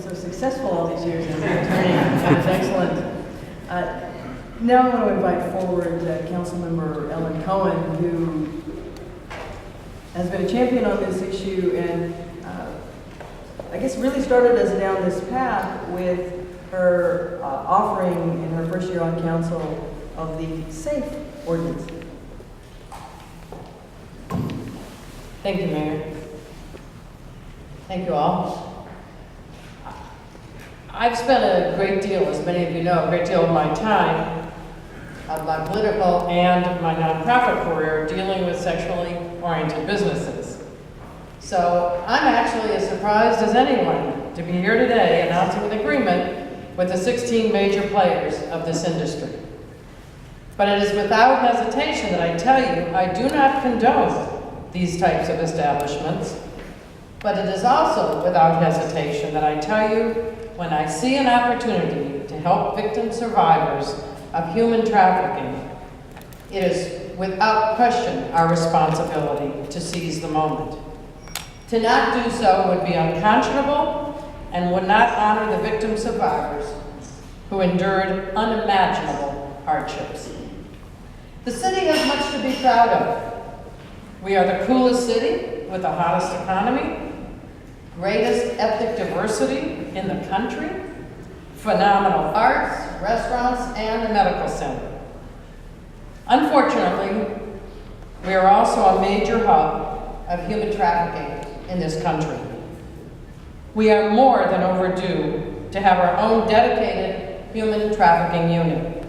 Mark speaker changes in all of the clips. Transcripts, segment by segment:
Speaker 1: so successful all these years as an attorney. That's excellent. Now I want to invite forward Councilmember Ellen Cohen, who has been a champion on this issue and I guess really started us down this path with her offering in her first year on council of the SAFE ordinance.
Speaker 2: Thank you, Mayor. Thank you all. I've spent a great deal, as many of you know, a great deal of my time, of my political and my nonprofit career dealing with sexually oriented businesses. So I'm actually as surprised as anyone to be here today announcing an agreement with the 16 major players of this industry. But it is without hesitation that I tell you I do not condone these types of establishments, but it is also without hesitation that I tell you when I see an opportunity to help victim survivors of human trafficking, it is without question our responsibility to seize the moment. To not do so would be unconscionable and would not honor the victim survivors who endured unimaginable hardships. The city has much to be proud of. We are the coolest city with the hottest economy, greatest ethnic diversity in the country, phenomenal arts, restaurants, and a medical center. Unfortunately, we are also a major hub of human trafficking in this country. We are more than overdue to have our own dedicated human trafficking unit.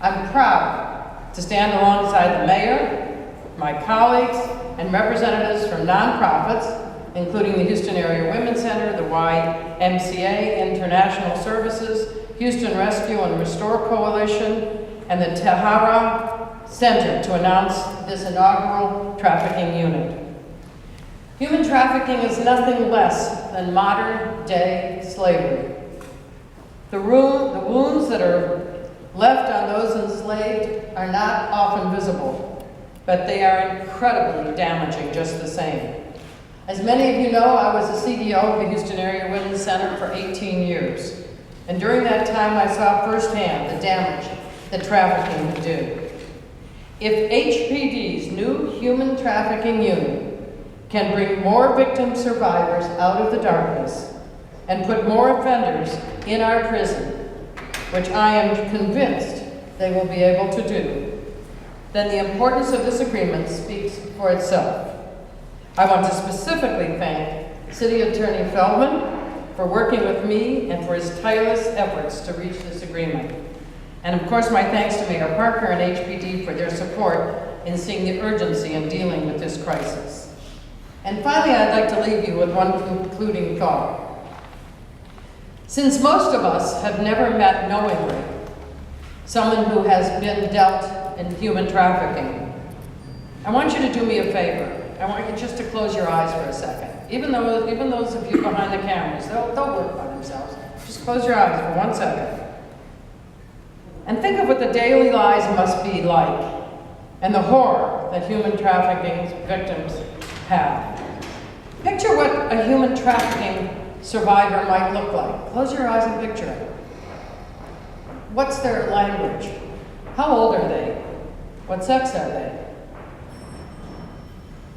Speaker 2: I'm proud to stand alongside the mayor, my colleagues, and representatives from nonprofits, including the Houston Area Women's Center, the YMCA International Services, Houston Rescue and Restore Coalition, and the Tahara Center to announce this inaugural trafficking unit. Human trafficking is nothing less than modern-day slavery. The wounds that are left on those enslaved are not often visible, but they are incredibly damaging just the same. As many of you know, I was the CDO of the Houston Area Women's Center for 18 years. And during that time, I saw firsthand the damage that trafficking could do. If HPD's new human trafficking unit can bring more victim survivors out of the darkness and put more offenders in our prison, which I am convinced they will be able to do, then the importance of this agreement speaks for itself. I want to specifically thank City Attorney Feldman for working with me and for his tireless efforts to reach this agreement. And of course, my thanks to Mayor Parker and HPD for their support in seeing the urgency in dealing with this crisis. And finally, I'd like to leave you with one concluding thought. Since most of us have never met knowingly someone who has been dealt in human trafficking, I want you to do me a favor. I want you just to close your eyes for a second. Even those of you behind the cameras, they'll work by themselves. Just close your eyes for 1 second. And think of what the daily lives must be like and the horror that human trafficking victims have. Picture what a human trafficking survivor might look like. Close your eyes and picture it. What's their language? How old are they? What sex are they?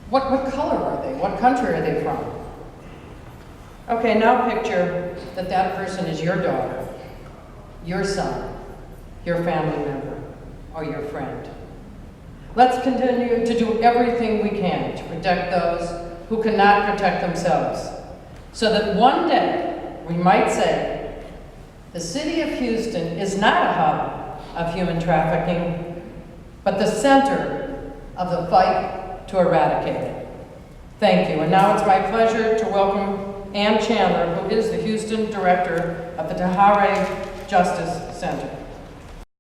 Speaker 2: What color are they? What country are they from? Okay, now picture that that person is your daughter, your son, your family member, or your friend. Let's continue to do everything we can to protect those who cannot protect themselves, so that one day we might say, the city of Houston is not a hub of human trafficking, but the center of the fight to eradicate it. Thank you, and now it's my pleasure to welcome Ann Chandler, who is the Houston Director of the Tahara Justice Center.